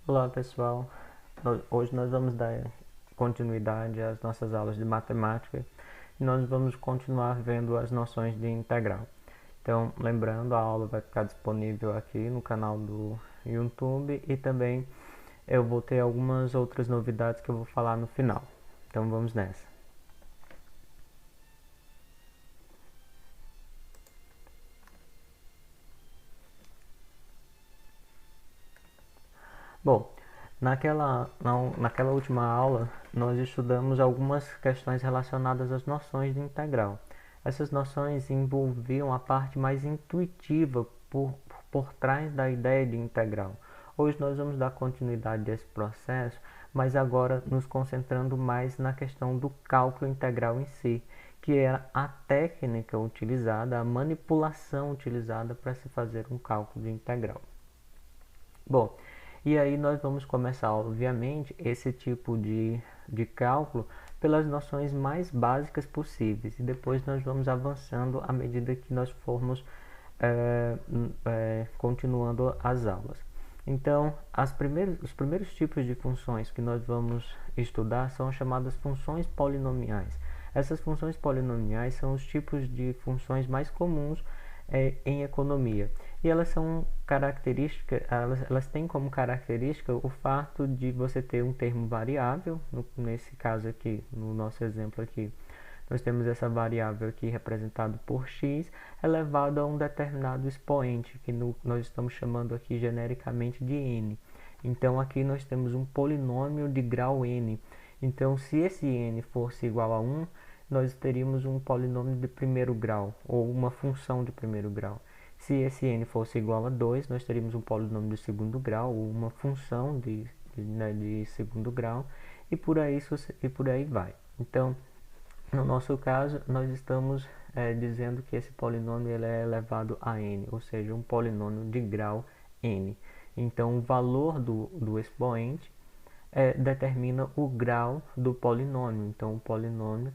Olá pessoal, hoje nós vamos dar continuidade às nossas aulas de matemática e nós vamos continuar vendo as noções de integral. Então, lembrando, a aula vai ficar disponível aqui no canal do YouTube e também eu vou ter algumas outras novidades que eu vou falar no final. Então vamos nessa. Bom, naquela última aula, nós estudamos algumas questões relacionadas às noções de integral. Essas noções envolviam a parte mais intuitiva por trás da ideia de integral. Hoje nós vamos dar continuidade a esse processo, mas agora nos concentrando mais na questão do cálculo integral em si, que é a técnica utilizada, a manipulação utilizada para se fazer um cálculo de integral. Bom, e aí nós vamos começar, obviamente, esse tipo de cálculo pelas noções mais básicas possíveis e depois nós vamos avançando à medida que nós formos continuando as aulas. Então, os primeiros tipos de funções que nós vamos estudar são as chamadas funções polinomiais. Essas funções polinomiais são os tipos de funções mais comuns em economia. E elas são características, elas têm como característica o fato de você ter um termo variável, nesse caso aqui, no nosso exemplo aqui, nós temos essa variável aqui representada por x elevado a um determinado expoente, que nós estamos chamando aqui genericamente de n. Então aqui nós temos um polinômio de grau n. Então se esse n fosse igual a 1, nós teríamos um polinômio de primeiro grau, ou uma função de primeiro grau. Se esse n fosse igual a 2, nós teríamos um polinômio de segundo grau, ou uma função de segundo grau, e por aí vai. Então, no nosso caso, nós estamos dizendo que esse polinômio ele é elevado a n, ou seja, um polinômio de grau n. Então, o valor do expoente determina o grau do polinômio. Então, o polinômio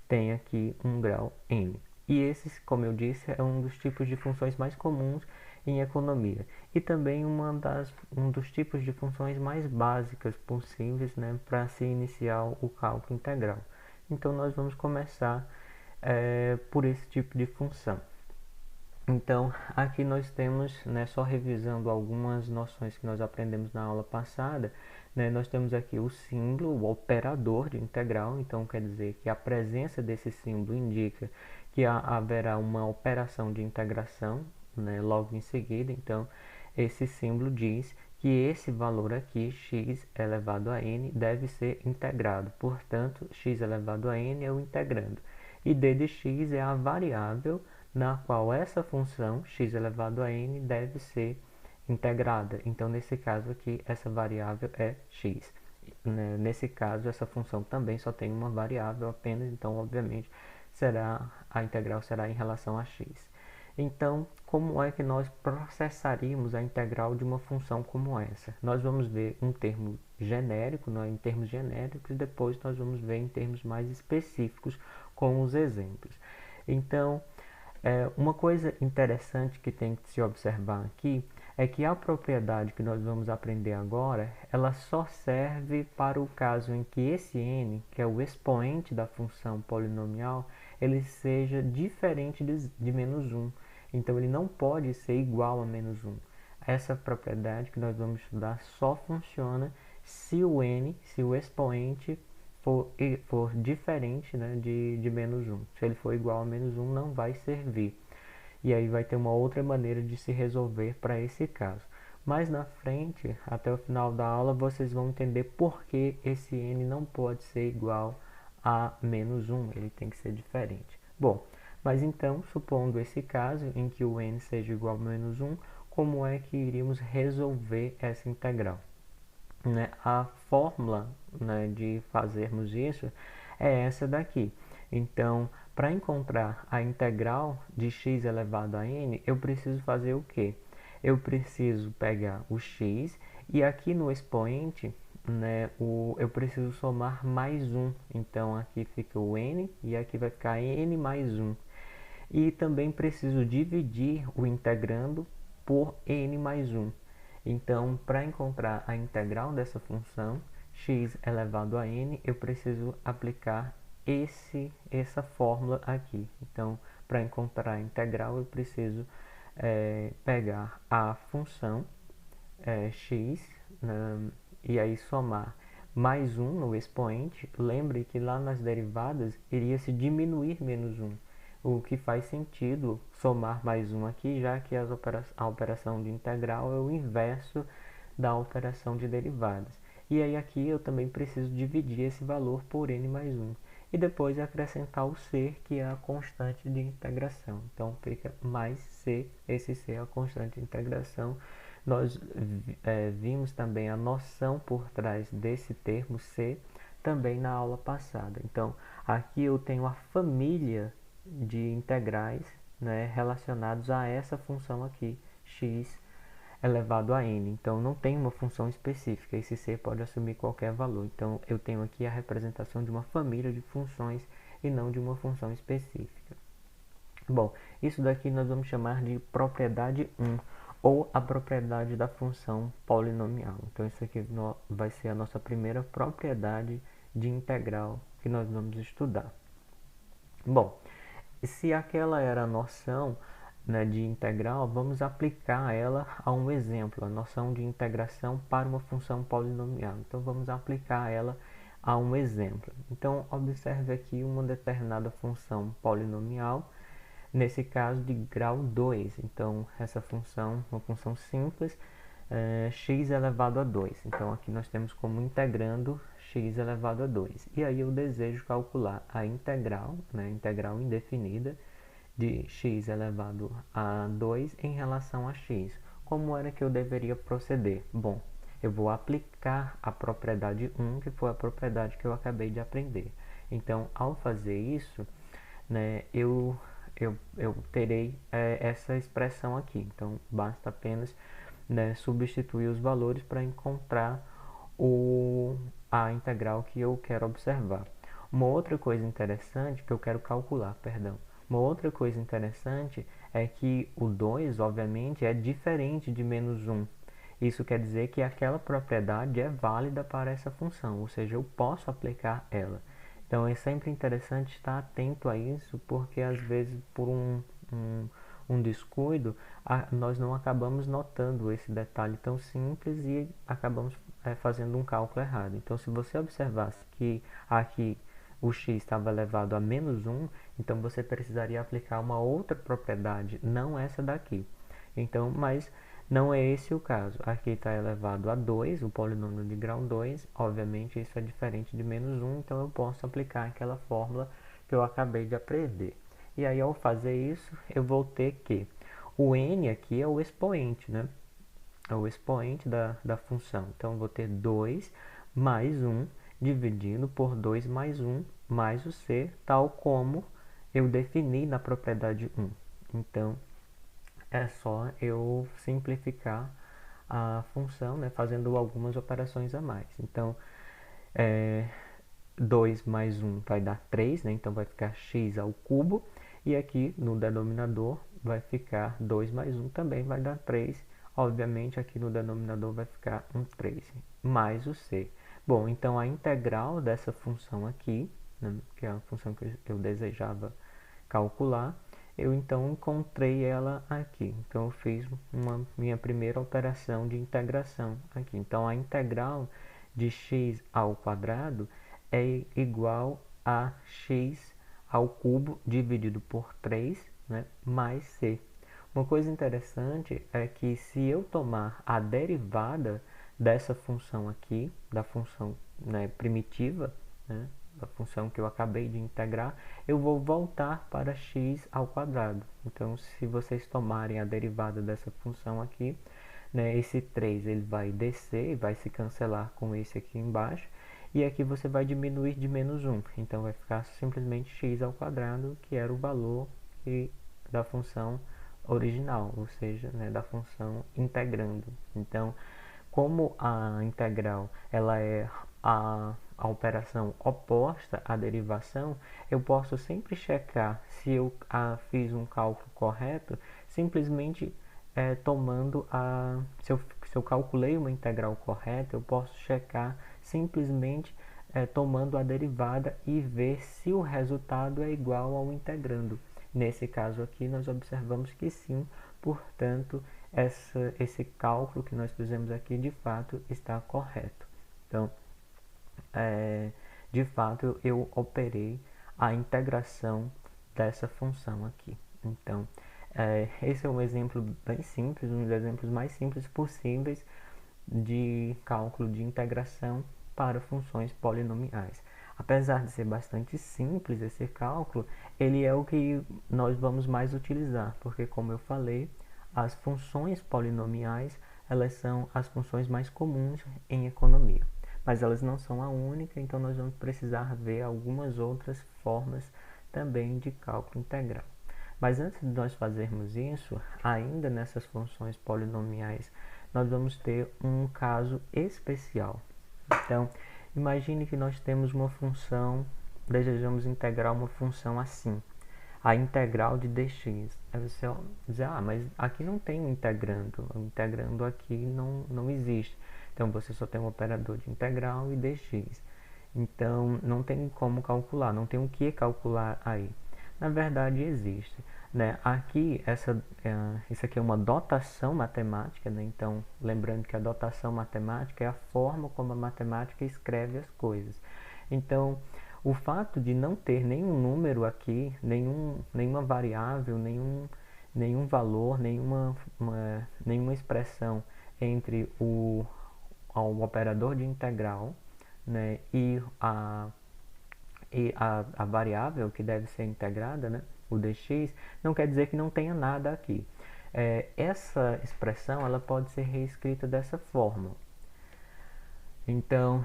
tem aqui um grau n. E esse, como eu disse, é um dos tipos de funções mais comuns em economia. E também um dos tipos de funções mais básicas possíveis, né, para se iniciar o cálculo integral. Então, nós vamos começar por esse tipo de função. Então, aqui nós temos, né, só revisando algumas noções que nós aprendemos na aula passada, né, nós temos aqui o símbolo, o operador de integral. Então, quer dizer que a presença desse símbolo indica que haverá uma operação de integração, né, logo em seguida. Então, esse símbolo diz que esse valor aqui, x elevado a n, deve ser integrado. Portanto, x elevado a n é o integrando. E d de x é a variável na qual essa função, x elevado a n, deve ser integrada. Então, nesse caso aqui, essa variável é x. Nesse caso, essa função também só tem uma variável apenas, então, obviamente, a integral será em relação a x. Então, como é que nós processaríamos a integral de uma função como essa? Nós vamos ver um termo genérico, em termos genéricos, e depois nós vamos ver em termos mais específicos com os exemplos. Então, uma coisa interessante que tem que se observar aqui é que a propriedade que nós vamos aprender agora, ela só serve para o caso em que esse n, que é o expoente da função polinomial, ele seja diferente de menos 1. Então, ele não pode ser igual a menos 1. Essa propriedade que nós vamos estudar só funciona se o expoente for diferente, né, de menos 1. Se ele for igual a menos 1, não vai servir. E aí vai ter uma outra maneira de se resolver para esse caso. Mais na frente, até o final da aula, vocês vão entender por que esse n não pode ser igual a menos 1. Ele tem que ser diferente. Bom, mas então, supondo esse caso em que o n seja igual a menos 1, como é que iríamos resolver essa integral? Né? A fórmula, né, de fazermos isso é essa daqui. Então, para encontrar a integral de x elevado a n, eu preciso fazer o quê? Eu preciso pegar o x e aqui no expoente, né, eu preciso somar mais 1. Então, aqui fica o n e aqui vai ficar n mais 1. E também preciso dividir o integrando por n mais 1. Então, para encontrar a integral dessa função, x elevado a n, eu preciso aplicar essa fórmula aqui. Então, para encontrar a integral, eu preciso pegar a função x, e aí somar mais 1 no expoente. Lembre que lá nas derivadas iria se diminuir menos 1, o que faz sentido somar mais 1 aqui, já que a operação de integral é o inverso da operação de derivadas. E aí aqui eu também preciso dividir esse valor por n mais 1. E depois acrescentar o c, que é a constante de integração. Então fica mais c, esse c é a constante de integração. Nós vimos também a noção por trás desse termo c também na aula passada. Então aqui eu tenho a família de integrais, né, relacionados a essa função aqui, x elevado a n. Então não tem uma função específica, esse c pode assumir qualquer valor. Então eu tenho aqui a representação de uma família de funções e não de uma função específica. Bom, isso daqui nós vamos chamar de propriedade 1, ou a propriedade da função polinomial. Então isso aqui vai ser a nossa primeira propriedade de integral que nós vamos estudar. Bom, se aquela era a noção, né, de integral, vamos aplicar ela a um exemplo, a noção de integração para uma função polinomial. Então vamos aplicar ela a um exemplo. Então observe aqui uma determinada função polinomial, nesse caso de grau 2. Então essa função, uma função simples, x elevado a 2. Então aqui nós temos como integrando x elevado a 2. E aí eu desejo calcular a integral, né, integral indefinida, de x elevado a 2 em relação a x. Como era que eu deveria proceder? Bom, eu vou aplicar a propriedade 1, que foi a propriedade que eu acabei de aprender. Então, ao fazer isso, né, eu terei essa expressão aqui. Então, basta apenas, né, substituir os valores para encontrar a integral que eu quero observar. Uma outra coisa interessante que eu quero calcular, perdão. Uma outra coisa interessante é que o 2, obviamente, é diferente de menos 1. Isso quer dizer que aquela propriedade é válida para essa função, ou seja, eu posso aplicar ela. Então, é sempre interessante estar atento a isso, porque às vezes, por um descuido, nós não acabamos notando esse detalhe tão simples e acabamos fazendo um cálculo errado. Então, se você observasse que aqui o x estava elevado a menos 1, então você precisaria aplicar uma outra propriedade, não essa daqui. Então, mas não é esse o caso. Aqui está elevado a 2, o polinômio de grau 2. Obviamente, isso é diferente de menos 1, então eu posso aplicar aquela fórmula que eu acabei de aprender. E aí, ao fazer isso, eu vou ter que o n aqui é o expoente, né? É o expoente da função. Então, eu vou ter 2 mais 1 dividido por 2 mais 1 mais o c, tal como eu defini na propriedade 1. Então, é só eu simplificar a função, né, fazendo algumas operações a mais. Então, 2 mais 1 vai dar 3, né, então vai ficar x ao cubo. E aqui no denominador vai ficar 2 mais 1 também vai dar 3. Obviamente aqui no denominador vai ficar um 3, mais o c. Bom, então a integral dessa função aqui, né, que é a função que eu desejava calcular, eu então encontrei ela aqui. Então eu fiz minha primeira operação de integração aqui. Então a integral de x ao quadrado é igual a x ao cubo dividido por 3, né, mais c. Uma coisa interessante é que se eu tomar a derivada dessa função aqui, da função, né, primitiva, né, da função que eu acabei de integrar, eu vou voltar para x ao quadrado. Então, se vocês tomarem a derivada dessa função aqui, né, esse 3 ele vai descer e vai se cancelar com esse aqui embaixo, e aqui você vai diminuir de menos 1. Então, vai ficar simplesmente x ao quadrado, que era o valor da função original, ou seja, né, da função integrando. Então, como a integral ela é a operação oposta à derivação, eu posso sempre checar se eu fiz um cálculo correto, simplesmente tomando se se eu calculei uma integral correta, eu posso checar simplesmente tomando a derivada e ver se o resultado é igual ao integrando. Nesse caso aqui, nós observamos que sim, portanto, esse cálculo que nós fizemos aqui, de fato, está correto. Então, de fato, eu operei a integração dessa função aqui. Então, esse é um exemplo bem simples, um dos exemplos mais simples possíveis de cálculo de integração para funções polinomiais. Apesar de ser bastante simples esse cálculo, ele é o que nós vamos mais utilizar, porque como eu falei, as funções polinomiais, elas são as funções mais comuns em economia. Mas elas não são a única, então nós vamos precisar ver algumas outras formas também de cálculo integral. Mas antes de nós fazermos isso, ainda nessas funções polinomiais, nós vamos ter um caso especial. Então, imagine que nós temos uma função, desejamos integrar uma função assim, a integral de dx. Aí você diz, mas aqui não tem um integrando, o integrando aqui não existe. Então, você só tem um operador de integral e dx. Então, não tem como calcular, não tem o que calcular aí. Na verdade, existe. Né? Aqui, isso aqui é uma dotação matemática, né? Então, lembrando que a dotação matemática é a forma como a matemática escreve as coisas. Então, o fato de não ter nenhum número aqui, nenhuma variável, nenhum valor, nenhuma expressão entre o operador de integral, né, e a variável que deve ser integrada, né, o dx, não quer dizer que não tenha nada aqui. Essa expressão ela pode ser reescrita dessa forma. Então,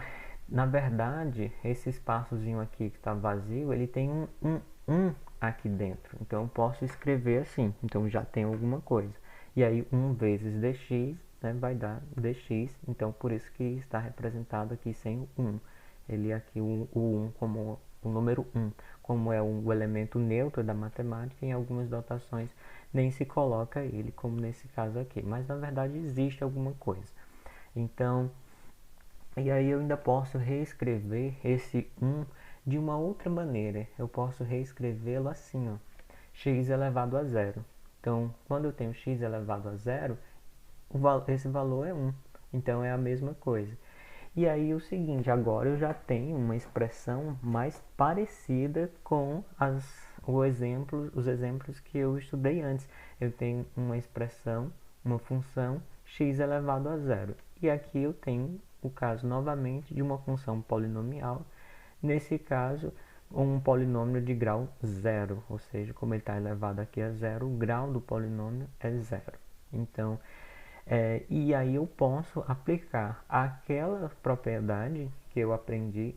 na verdade, esse espaçozinho aqui que está vazio, ele tem um aqui dentro. Então, eu posso escrever assim. Então, já tem alguma coisa. E aí, 1 vezes dx, né, vai dar dx. Então, por isso que está representado aqui sem o 1. Ele aqui, o 1 como o número 1, como é o elemento neutro da matemática, em algumas dotações nem se coloca ele, como nesse caso aqui. Mas, na verdade, existe alguma coisa. Então, e aí eu ainda posso reescrever esse 1 de uma outra maneira. Eu posso reescrevê-lo assim, ó, x elevado a zero. Então, quando eu tenho x elevado a zero, esse valor é 1. Então, é a mesma coisa. E aí o seguinte, agora eu já tenho uma expressão mais parecida com os exemplos que eu estudei antes. Eu tenho uma expressão, uma função x elevado a zero. E aqui eu tenho o caso novamente de uma função polinomial. Nesse caso, um polinômio de grau zero, ou seja, como ele está elevado aqui a zero, o grau do polinômio é zero. Então, e aí eu posso aplicar aquela propriedade que eu aprendi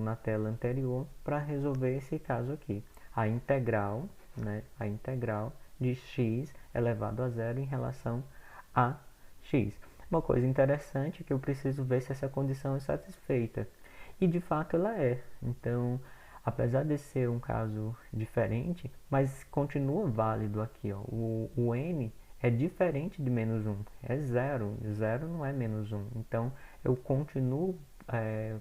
na tela anterior para resolver esse caso aqui. A integral, né, a integral de x elevado a zero em relação a x. Uma coisa interessante é que eu preciso ver se essa condição é satisfeita. E de fato ela é. Então, apesar de ser um caso diferente, mas continua válido aqui. Ó. O n é diferente de menos 1, é zero. Zero não é menos 1. Então, eu continuo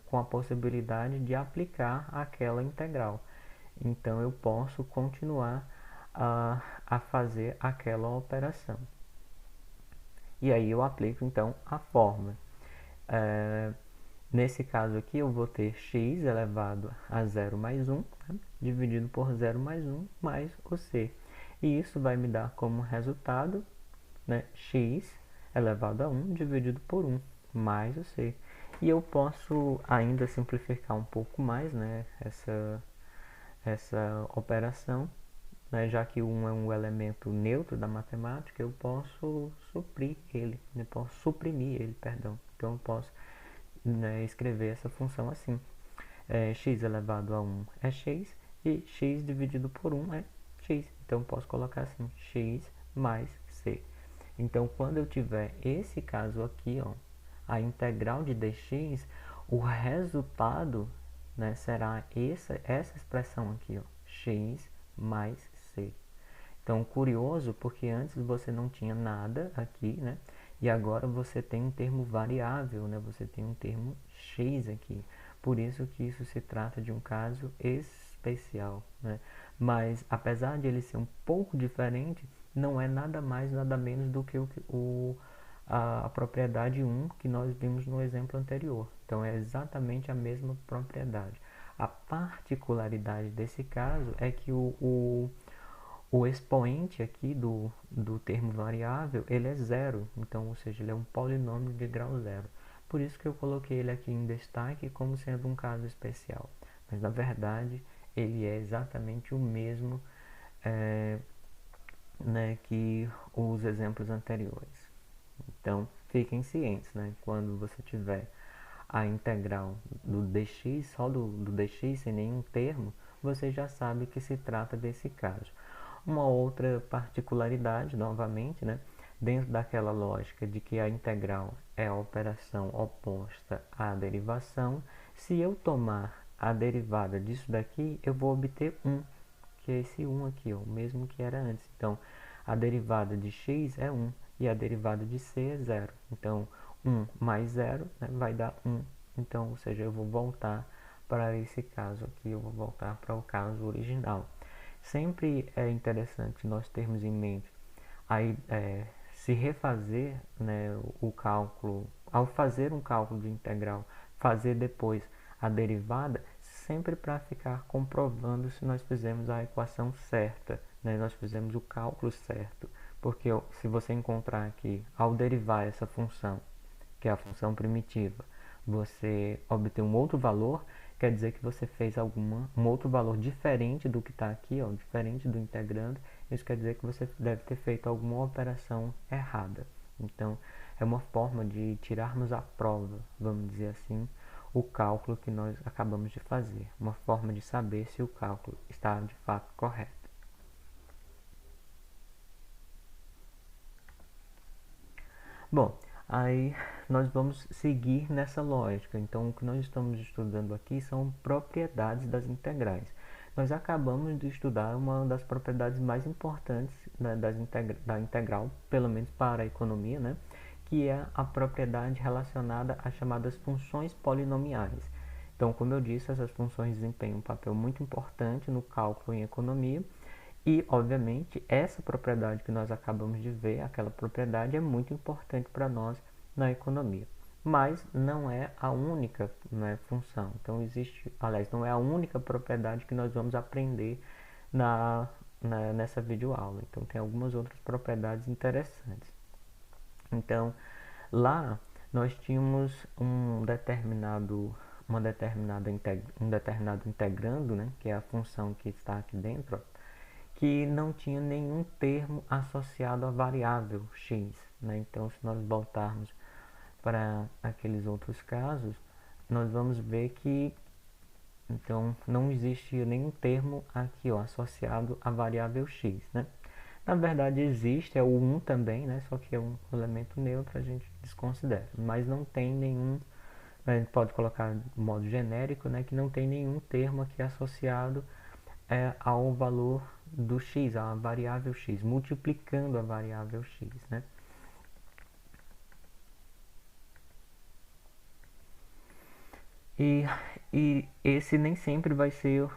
com a possibilidade de aplicar aquela integral. Então, eu posso continuar a fazer aquela operação. E aí eu aplico, então, a fórmula. Nesse caso aqui, eu vou ter x elevado a 0 mais 1, né, dividido por 0 mais 1, mais o c. E isso vai me dar como resultado, né, x elevado a 1 dividido por 1, mais o c. E eu posso ainda simplificar um pouco mais, né, essa operação, né, já que 1 é um elemento neutro da matemática, eu posso suprimir ele, perdão. Então, eu posso, né, escrever essa função assim. X elevado a 1 é x, e x dividido por 1 é x. Então, eu posso colocar assim, x mais c. Então, quando eu tiver esse caso aqui, ó, a integral de dx, o resultado, né, será essa expressão aqui, ó, x mais c. Então, curioso, porque antes você não tinha nada aqui, né? E agora você tem um termo variável, né? Você tem um termo x aqui. Por isso que isso se trata de um caso especial, né? Mas apesar de ele ser um pouco diferente, não é nada mais, nada menos do que a propriedade 1 que nós vimos no exemplo anterior. Então é exatamente a mesma propriedade. A particularidade desse caso é que o expoente aqui do termo variável, ele é zero, então, ou seja, ele é um polinômio de grau zero. Por isso que eu coloquei ele aqui em destaque como sendo um caso especial. Mas, na verdade, ele é exatamente o mesmo né, que os exemplos anteriores. Então, fiquem cientes, né, quando você tiver a integral do dx, só do dx sem nenhum termo, você já sabe que se trata desse caso. Uma outra particularidade, novamente, né, dentro daquela lógica de que a integral é a operação oposta à derivação, se eu tomar a derivada disso daqui, eu vou obter 1, que é esse 1 aqui, ó, o mesmo que era antes. Então, a derivada de x é 1 e a derivada de c é 0. Então, 1 mais 0, né, vai dar 1. Então, ou seja, eu vou voltar para esse caso aqui, eu vou voltar para o caso original. Sempre é interessante nós termos em mente aí, se refazer, né, o cálculo, ao fazer um cálculo de integral, fazer depois a derivada, sempre para ficar comprovando se nós fizemos a equação certa, né, nós fizemos o cálculo certo. Porque se você encontrar aqui, ao derivar essa função, que é a função primitiva, você obter um outro valor, quer dizer que você fez um outro valor diferente do que está aqui, ó, diferente do integrando. Isso quer dizer que você deve ter feito alguma operação errada. Então, é uma forma de tirarmos à prova, vamos dizer assim, o cálculo que nós acabamos de fazer. Uma forma de saber se o cálculo está de fato correto. Bom, aí nós vamos seguir nessa lógica. Então, o que nós estamos estudando aqui são propriedades das integrais. Nós acabamos de estudar uma das propriedades mais importantes, né, da integral, pelo menos para a economia, né, que é a propriedade relacionada às chamadas funções polinomiais. Então, como eu disse, essas funções desempenham um papel muito importante no cálculo em economia. E, obviamente, essa propriedade que nós acabamos de ver, aquela propriedade é muito importante para nós na economia. Mas não é a única, né, função. Então, aliás, não é a única propriedade que nós vamos aprender nessa videoaula. Então, tem algumas outras propriedades interessantes. Então, lá nós tínhamos um determinado integrando, né, que é a função que está aqui dentro, ó, que não tinha nenhum termo associado à variável x, né? Então, se nós voltarmos para aqueles outros casos, nós vamos ver que então não existia nenhum termo aqui, ó, associado à variável x, né? Na verdade existe, é o 1 também, né? Só que é um elemento neutro, a gente desconsidera, mas não tem nenhum, a gente pode colocar de modo genérico, né, que não tem nenhum termo aqui associado ao valor do x, a variável x, multiplicando a variável x, né? E, e esse nem sempre vai ser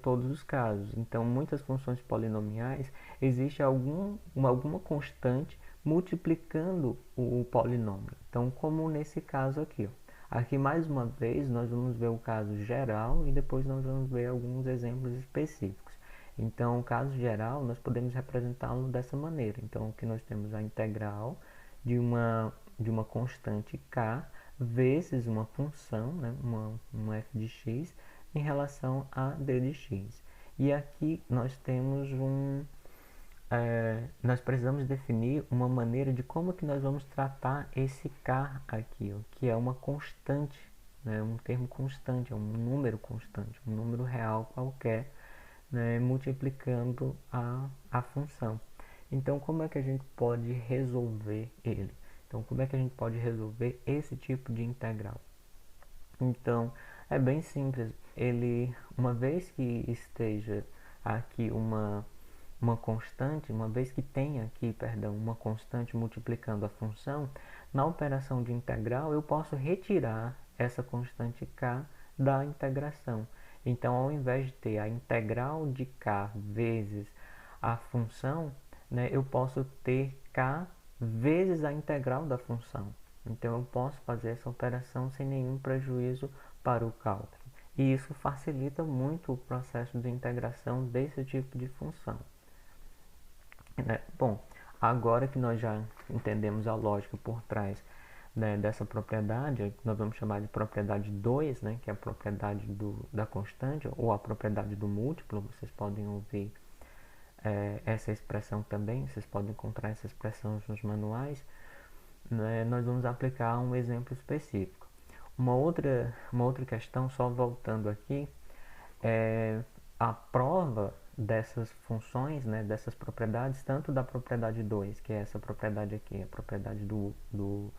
todos os casos. Então, muitas funções polinomiais, existe alguma constante multiplicando o polinômio. Então, como nesse caso aqui, ó. Aqui, mais uma vez, nós vamos ver o caso geral e depois nós vamos ver alguns exemplos específicos. Então, o caso geral, nós podemos representá-lo dessa maneira. Então, aqui nós temos a integral de uma constante k vezes uma função, né, um f de x, em relação a d de x. E aqui nós temos nós precisamos definir uma maneira de como que nós vamos tratar esse k aqui, ó, que é uma constante, né, um termo constante, é um número constante, um número real qualquer, né, multiplicando a função. Então, como é que a gente pode resolver ele? Então, como é que a gente pode resolver esse tipo de integral? Então, é bem simples. Uma vez que esteja aqui uma constante, uma vez que tenha aqui, perdão, uma constante multiplicando a função, na operação de integral eu posso retirar essa constante k da integração. Então, ao invés de ter a integral de k vezes a função, né, eu posso ter k vezes a integral da função. Então, eu posso fazer essa operação sem nenhum prejuízo para o cálculo. E isso facilita muito o processo de integração desse tipo de função. Bom, agora que nós já entendemos a lógica por trás, né, dessa propriedade, nós vamos chamar de propriedade 2, né, que é a propriedade da constante, ou a propriedade do múltiplo, vocês podem ouvir essa expressão também, vocês podem encontrar essa expressão nos manuais, né, nós vamos aplicar um exemplo específico. Uma outra questão, só voltando aqui, é a prova dessas funções, né, dessas propriedades, tanto da propriedade 2, que é essa propriedade aqui, a propriedade do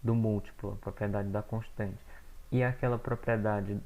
múltiplo, a propriedade da constante, e aquela propriedade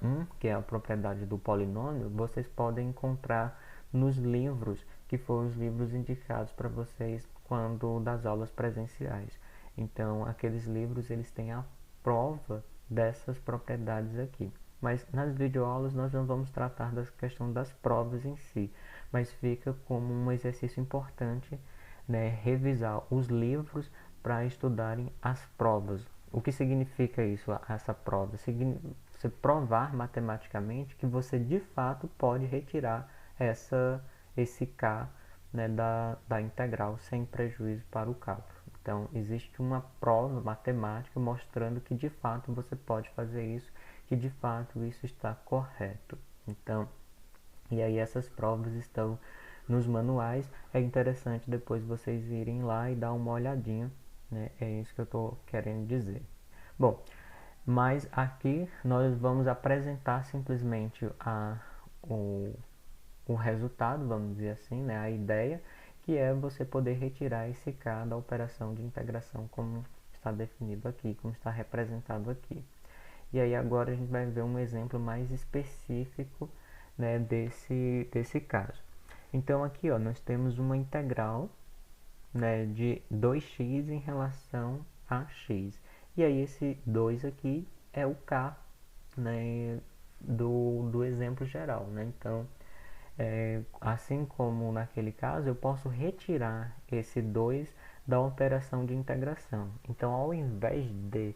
1, que é a propriedade do polinômio, vocês podem encontrar nos livros, que foram os livros indicados para vocês quando das aulas presenciais. Então, aqueles livros, eles têm a prova dessas propriedades aqui. Mas nas videoaulas nós não vamos tratar da questão das provas em si, mas fica como um exercício importante, né, revisar os livros para estudarem as provas. O que significa isso, essa prova? Você provar matematicamente que você de fato pode retirar esse k, né, da integral sem prejuízo para o cálculo. Então, existe uma prova matemática mostrando que de fato você pode fazer isso, que de fato isso está correto. Então, e aí essas provas estão nos manuais. É interessante depois vocês irem lá e dar uma olhadinha, né? É isso que eu estou querendo dizer. Bom, mas aqui nós vamos apresentar simplesmente o resultado, vamos dizer assim, né? A ideia, que é você poder retirar esse k da operação de integração como está definido aqui, como está representado aqui. E aí agora a gente vai ver um exemplo mais específico, né, desse caso. Então aqui, ó, nós temos uma integral, né, de 2x em relação a x. E aí esse 2 aqui é o k, né, do exemplo geral, né? Então, assim como naquele caso, eu posso retirar esse 2 da operação de integração. Então, ao invés de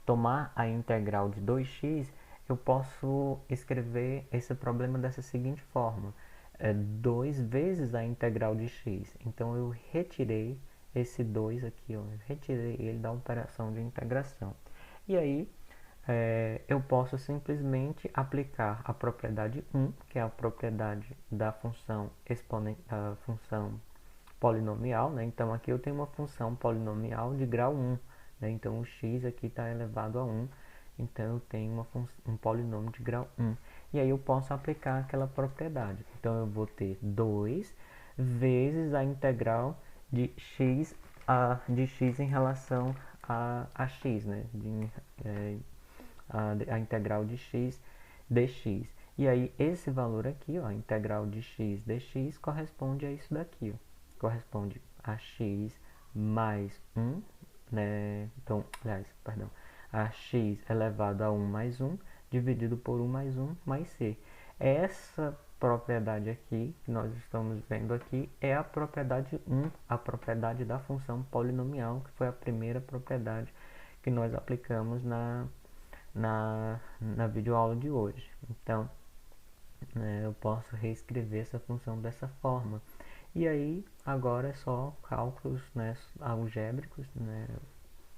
tomar a integral de 2x, eu posso escrever esse problema dessa seguinte forma: 2 vezes a integral de x. Então, eu retirei esse 2 aqui, ó, retirei ele da operação de integração. E aí, eu posso simplesmente aplicar a propriedade 1, que é a propriedade da função polinomial, né? Então, aqui eu tenho uma função polinomial de grau 1, né? Então, o x aqui está elevado a 1, então eu tenho um polinômio de grau 1. E aí eu posso aplicar aquela propriedade. Então, eu vou ter 2 vezes a integral de x em relação a x, né? A integral de x dx. E aí, esse valor aqui, ó, a integral de x dx, corresponde a isso daqui, ó. Corresponde a x mais 1, né? Então, aliás, perdão, a x elevado a 1 mais 1, dividido por 1 mais 1 mais c. Essa propriedade aqui, que nós estamos vendo aqui, é a propriedade 1, a propriedade da função polinomial, que foi a primeira propriedade que nós aplicamos na videoaula de hoje. Então, eu posso reescrever essa função dessa forma. E aí, agora é só cálculos, né, algébricos, né,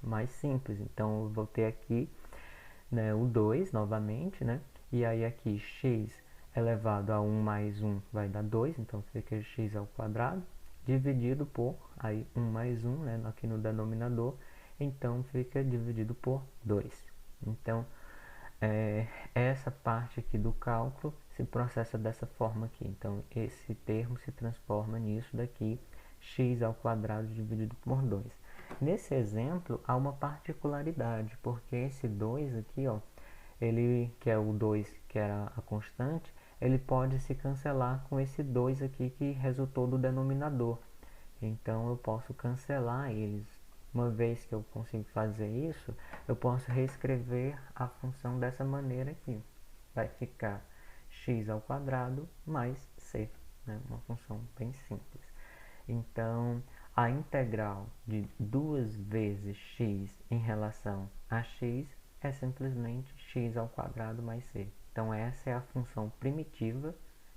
mais simples. Então, eu vou ter aqui, né, o 2 novamente, né? E aí aqui x elevado a 1 mais 1 vai dar 2, então fica x ao quadrado, dividido por, aí 1 mais 1, né, aqui no denominador, então fica dividido por 2. Então, essa parte aqui do cálculo se processa dessa forma aqui. Então, esse termo se transforma nisso daqui, x ao quadrado dividido por 2. Nesse exemplo, há uma particularidade, porque esse 2 aqui, ó, ele, que é o 2, que era a constante, ele pode se cancelar com esse 2 aqui que resultou do denominador. Então eu posso cancelar eles. Uma vez que eu consigo fazer isso, eu posso reescrever a função dessa maneira aqui. Vai ficar x ao quadrado mais c, né? Uma função bem simples. Então, a integral de 2 vezes x em relação a x é simplesmente x ao quadrado mais c. Então, essa é a função primitiva,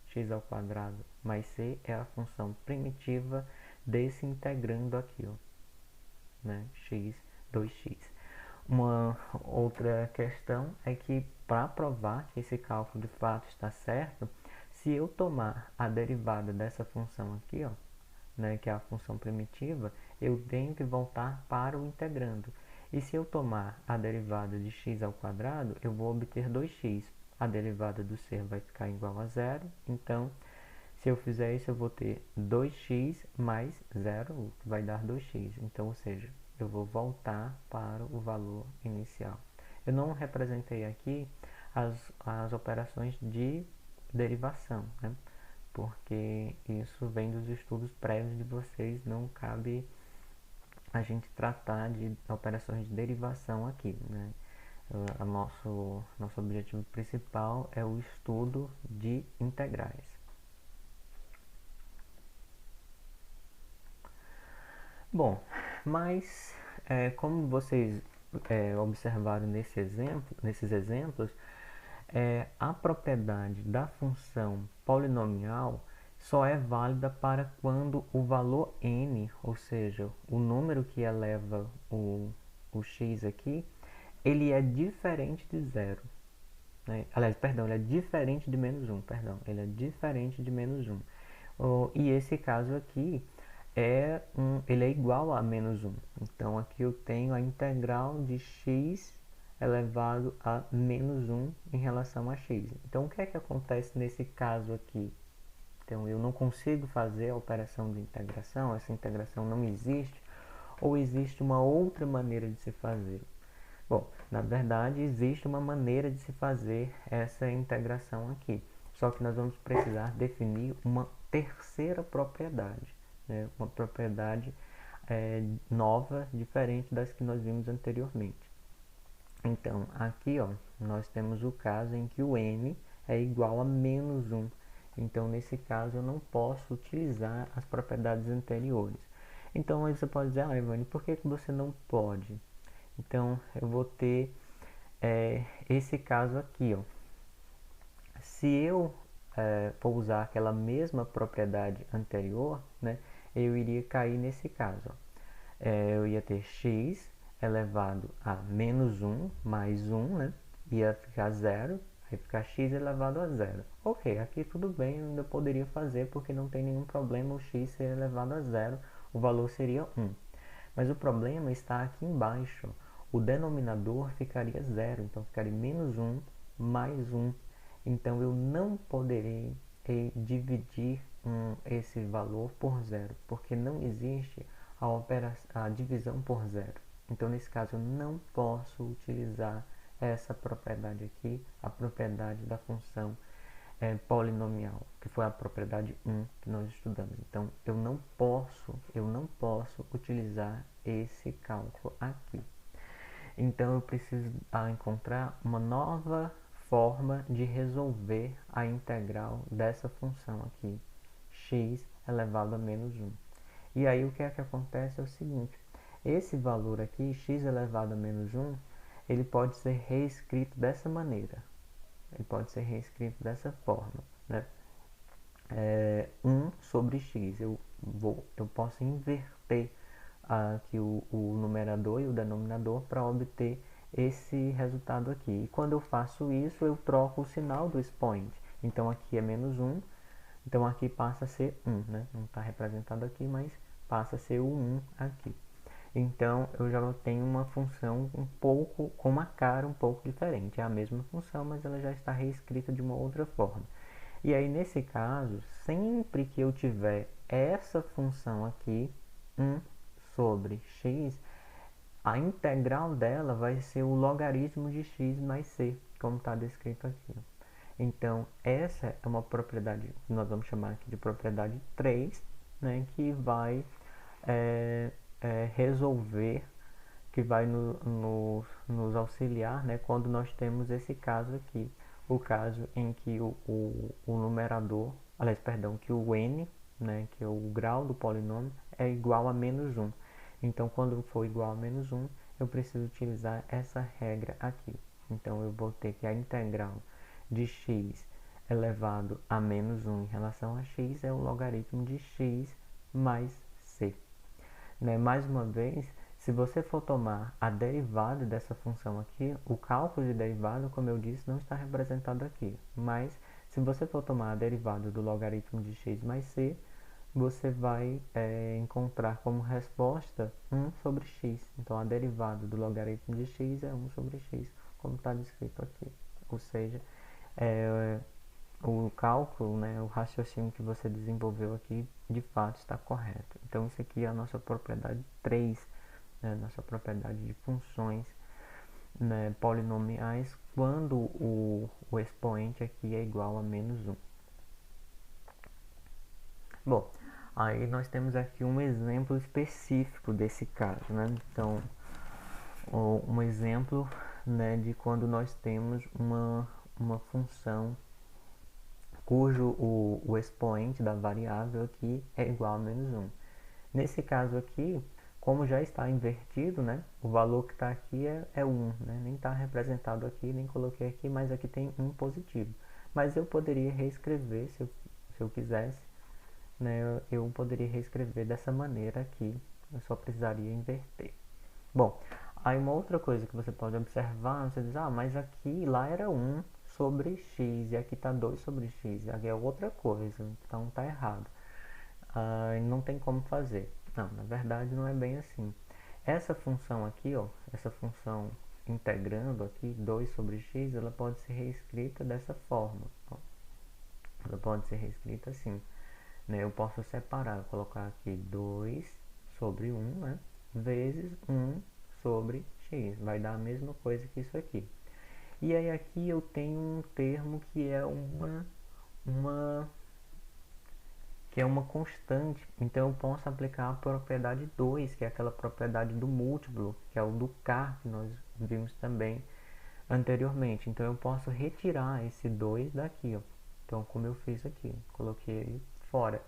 x ao quadrado mais c é a função primitiva desse integrando aqui, ó, né? X, 2x. Uma outra questão é que para provar que esse cálculo de fato está certo, se eu tomar a derivada dessa função aqui, ó, né, que é a função primitiva, eu tenho que voltar para o integrando. E se eu tomar a derivada de x ao quadrado, eu vou obter 2x. A derivada do ser vai ficar igual a zero. Então, se eu fizer isso, eu vou ter 2x mais zero, que vai dar 2x. Então, ou seja, eu vou voltar para o valor inicial. Eu não representei aqui as operações de derivação, né? Porque isso vem dos estudos prévios de vocês, não cabe a gente tratar de operações de derivação aqui, né? Nosso objetivo principal é o estudo de integrais. Bom, mas como vocês observaram nesses exemplos, a propriedade da função polinomial só é válida para quando o valor n, ou seja, o número que eleva o x aqui, ele é diferente de zero. Né? Aliás, perdão, ele é diferente de menos 1, perdão, ele é diferente de menos 1. E esse caso aqui, ele é igual a menos 1. Então, aqui eu tenho a integral de x elevado a menos 1 em relação a x. Então, o que é que acontece nesse caso aqui? Então, eu não consigo fazer a operação de integração, essa integração não existe, ou existe uma outra maneira de se fazer? Bom, na verdade, existe uma maneira de se fazer essa integração aqui. Só que nós vamos precisar definir uma terceira propriedade, né? Uma propriedade nova, diferente das que nós vimos anteriormente. Então, aqui ó, nós temos o caso em que o n é igual a menos 1. Então, nesse caso, eu não posso utilizar as propriedades anteriores. Então, aí você pode dizer, ah, Ivani, por que você não pode? Então, eu vou ter esse caso aqui, ó. Se eu for usar aquela mesma propriedade anterior, né, eu iria cair nesse caso, ó. Eu ia ter x elevado a menos 1 mais 1, né? Ia ficar zero, aí ficar x elevado a zero. Ok, aqui tudo bem, eu ainda poderia fazer porque não tem nenhum problema o x ser elevado a zero, o valor seria 1. Mas o problema está aqui embaixo, o denominador ficaria zero, então ficaria menos 1 mais 1. Então eu não poderei dividir esse valor por zero, porque não existe a divisão por zero. Então, nesse caso, eu não posso utilizar essa propriedade aqui, a propriedade da função polinomial, que foi a propriedade 1 que nós estudamos. Então, eu não posso utilizar esse cálculo aqui. Então, eu preciso encontrar uma nova forma de resolver a integral dessa função aqui, x elevado a menos 1. E aí o que é que acontece é o seguinte, esse valor aqui, x elevado a menos 1, ele pode ser reescrito dessa maneira. Ele pode ser reescrito dessa forma, né? 1 sobre x. Eu posso inverter aqui o numerador e o denominador para obter esse resultado aqui. E quando eu faço isso, eu troco o sinal do expoente. Então aqui é menos 1, então aqui passa a ser 1, né? Não está representado aqui, mas passa a ser o 1 aqui. Então eu já tenho uma função com uma cara um pouco diferente. É a mesma função, mas ela já está reescrita de uma outra forma. E aí nesse caso, sempre que eu tiver essa função aqui, 1 sobre x, a integral dela vai ser o logaritmo de x mais c, como está descrito aqui. Então, essa é uma propriedade que nós vamos chamar aqui de propriedade 3, né, que vai resolver, que vai nos auxiliar, né, quando nós temos esse caso aqui. O caso em que o numerador, aliás, perdão, que o n, né, que é o grau do polinômio, é igual a menos 1. Então, quando for igual a menos 1, eu preciso utilizar essa regra aqui. Então, eu vou ter que a integral de x elevado a menos 1 em relação a x é o logaritmo de x mais c. Né? Mais uma vez, se você for tomar a derivada dessa função aqui, o cálculo de derivada, como eu disse, não está representado aqui. Mas, se você for tomar a derivada do logaritmo de x mais c, você vai encontrar como resposta 1 sobre x. Então, a derivada do logaritmo de x é 1 sobre x, como está descrito aqui. Ou seja, o cálculo, né, o raciocínio que você desenvolveu aqui, de fato está correto. Então, isso aqui é a nossa propriedade 3, né, nossa propriedade de funções, né, polinomiais, quando o expoente aqui é igual a menos 1. Bom, aí nós temos aqui um exemplo específico desse caso, né? Então, um exemplo, né, de quando nós temos uma função cujo o expoente da variável aqui é igual a menos 1. Nesse caso aqui, como já está invertido, né, o valor que está aqui é 1, né, nem está representado aqui, nem coloquei aqui, mas aqui tem 1 positivo. Mas eu poderia reescrever, se eu quisesse, né, eu poderia reescrever dessa maneira aqui, eu só precisaria inverter. Bom, aí uma outra coisa que você pode observar, você diz, mas aqui lá era 1 sobre x, e aqui está 2 sobre x, aqui é outra coisa, então está errado. Não tem como fazer. Não, na verdade não é bem assim. Essa função aqui, ó, essa função integrando aqui 2 sobre x, ela pode ser reescrita dessa forma. Ó. Ela pode ser reescrita assim. Né? Eu posso separar, colocar aqui 2 sobre 1, né? Vezes 1 sobre x. Vai dar a mesma coisa que isso aqui. E aí aqui eu tenho um termo que é uma constante. Então eu posso aplicar a propriedade 2, que é aquela propriedade do múltiplo, que é o do k, que nós vimos também anteriormente. Então eu posso retirar esse 2 daqui, ó. Então, como eu fiz aqui, coloquei ele fora.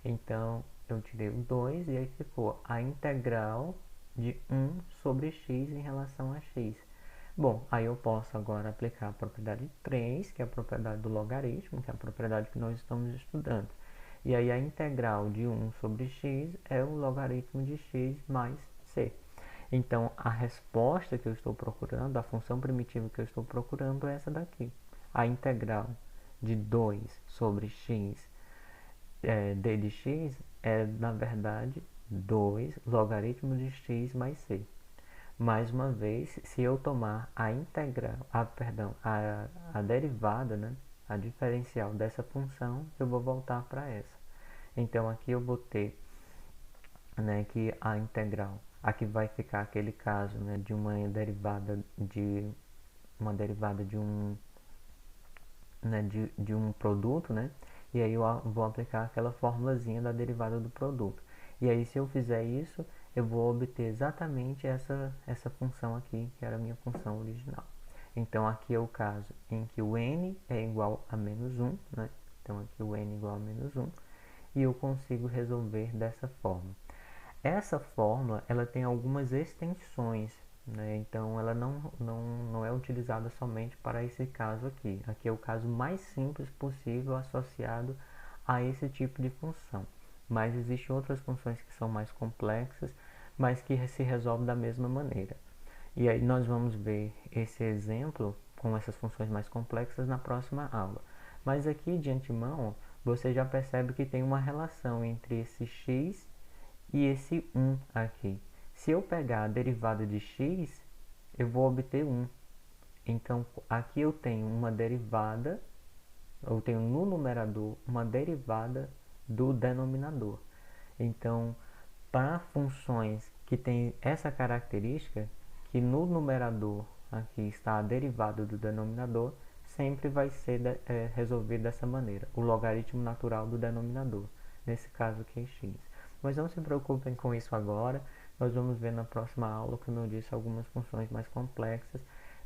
Então, eu tirei o 2 e aí ficou a integral de 1 sobre x em relação a x. Bom, aí eu posso agora aplicar a propriedade 3, que é a propriedade do logaritmo, que é a propriedade que nós estamos estudando. E aí a integral de 1 sobre x é o logaritmo de x mais c. Então, a resposta que eu estou procurando, a função primitiva que eu estou procurando é essa daqui. A integral de 2 sobre x d de x é, na verdade, 2 logaritmo de x mais c. Mais uma vez, se eu tomar a integral, a derivada, né, a diferencial dessa função, eu vou voltar para essa. Então, aqui eu vou ter, né, que a integral, aqui vai ficar aquele caso, né, de uma derivada de um, né, de um produto, né, e aí eu vou aplicar aquela formulazinha da derivada do produto. E aí, se eu fizer isso, eu vou obter exatamente essa função aqui, que era a minha função original. Então, aqui é o caso em que o n é igual a menos 1, né? Então, aqui o n é igual a menos 1, e eu consigo resolver dessa forma. Essa fórmula, ela tem algumas extensões, né? Então, ela não é utilizada somente para esse caso aqui. Aqui é o caso mais simples possível associado a esse tipo de função. Mas existem outras funções que são mais complexas, mas que se resolvem da mesma maneira. E aí nós vamos ver esse exemplo com essas funções mais complexas na próxima aula. Mas aqui de antemão, você já percebe que tem uma relação entre esse x e esse 1 aqui. Se eu pegar a derivada de x, eu vou obter 1. Então, aqui eu tenho uma derivada, eu tenho no numerador uma derivada do denominador. Então, para funções que têm essa característica, que no numerador aqui está a derivada do denominador, sempre vai ser resolvido dessa maneira, o logaritmo natural do denominador, nesse caso aqui x. Mas não se preocupem com isso agora, nós vamos ver na próxima aula, como eu disse, algumas funções mais complexas,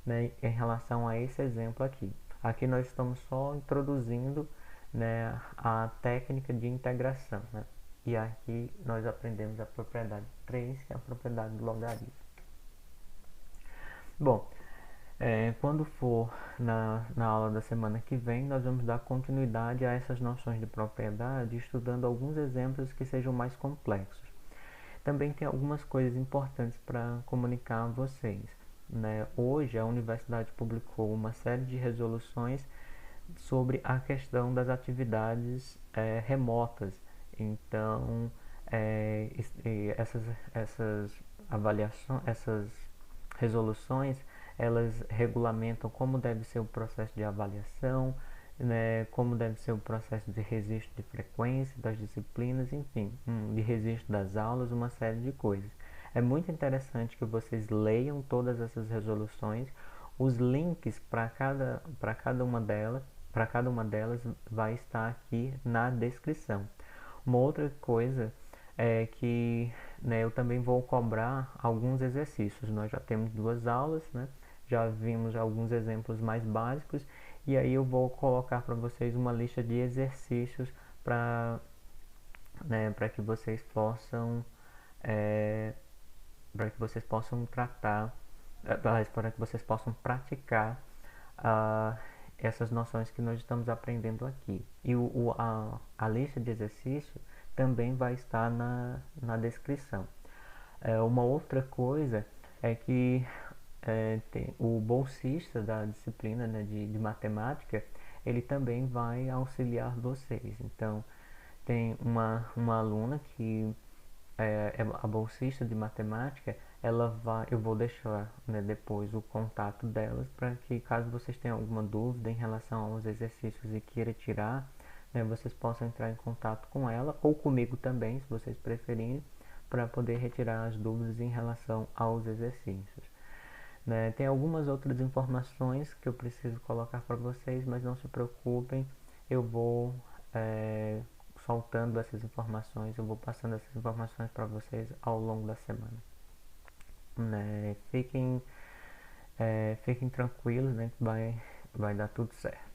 né, em relação a esse exemplo aqui. Aqui nós estamos só introduzindo, né, a técnica de integração, né? E aqui nós aprendemos a propriedade 3, que é a propriedade do logaritmo. Bom, quando for na aula da semana que vem, nós vamos dar continuidade a essas noções de propriedade, estudando alguns exemplos que sejam mais complexos. Também tem algumas coisas importantes para comunicar a vocês, né? Hoje a universidade publicou uma série de resoluções sobre a questão das atividades remotas. Então, essas avaliações, essas resoluções, elas regulamentam como deve ser o processo de avaliação, né, como deve ser o processo de registro de frequência das disciplinas, enfim, de registro das aulas, uma série de coisas. É muito interessante que vocês leiam todas essas resoluções. Os links para cada uma delas vai estar aqui na descrição. Uma outra coisa é que, né, eu também vou cobrar alguns exercícios. Nós já temos 2 aulas, né? Já vimos alguns exemplos mais básicos e aí eu vou colocar para vocês uma lista de exercícios para, né, para que vocês possam tratar, para que vocês possam praticar essas noções que nós estamos aprendendo aqui. E a lista de exercícios também vai estar na descrição. Uma outra coisa é que o bolsista da disciplina, né, de matemática, ele também vai auxiliar vocês. Então, tem uma aluna que é a bolsista de matemática, eu vou deixar, né, depois o contato delas para que, caso vocês tenham alguma dúvida em relação aos exercícios e queira tirar, né, vocês possam entrar em contato com ela ou comigo também, se vocês preferirem, para poder retirar as dúvidas em relação aos exercícios. Né? Tem algumas outras informações que eu preciso colocar para vocês, mas não se preocupem, eu vou soltando essas informações, eu vou passando essas informações para vocês ao longo da semana. Né? Fiquem tranquilos, né? Que vai dar tudo certo.